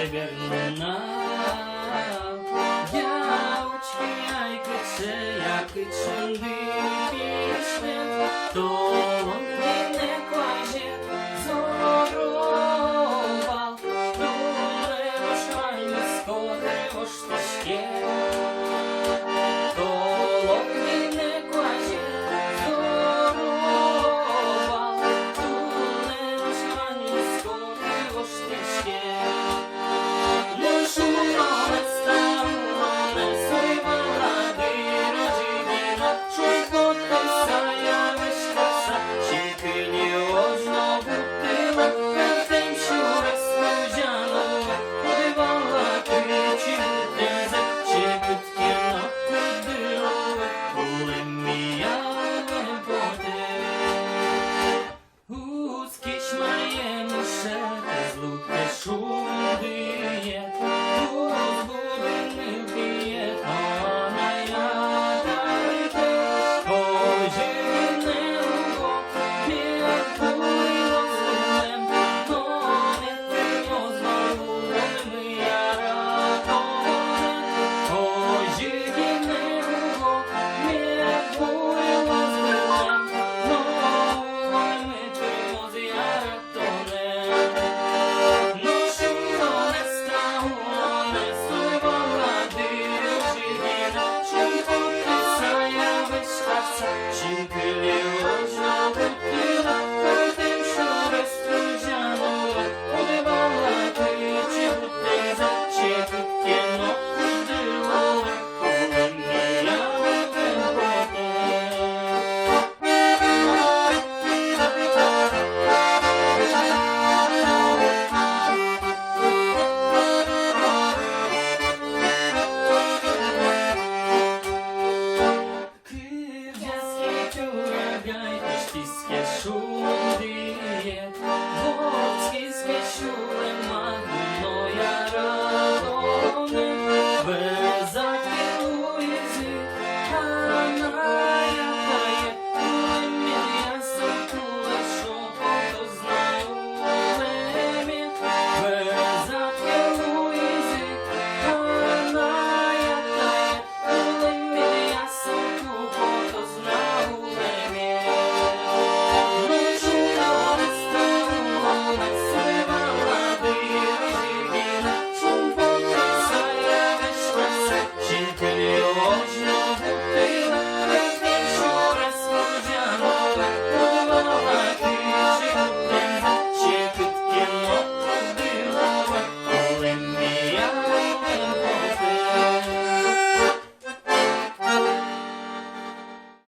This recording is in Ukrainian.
северна. Дявочки, яйки, це яки ченди пішне, то лонги не кваже зоровал, дуре вошвальні скоти вошташке. То лонги не кваже зоровал, дуре вошвальні скоти вошташке. Ну шумно не ставно, не сивала дира жидіна, шуйкотися я виштаса, чекині ожно бутила, тим, що розслужано, подивала тричі дезе, чекутки накудила, коли міяли боди. Скіч моєму шете, злуке шу.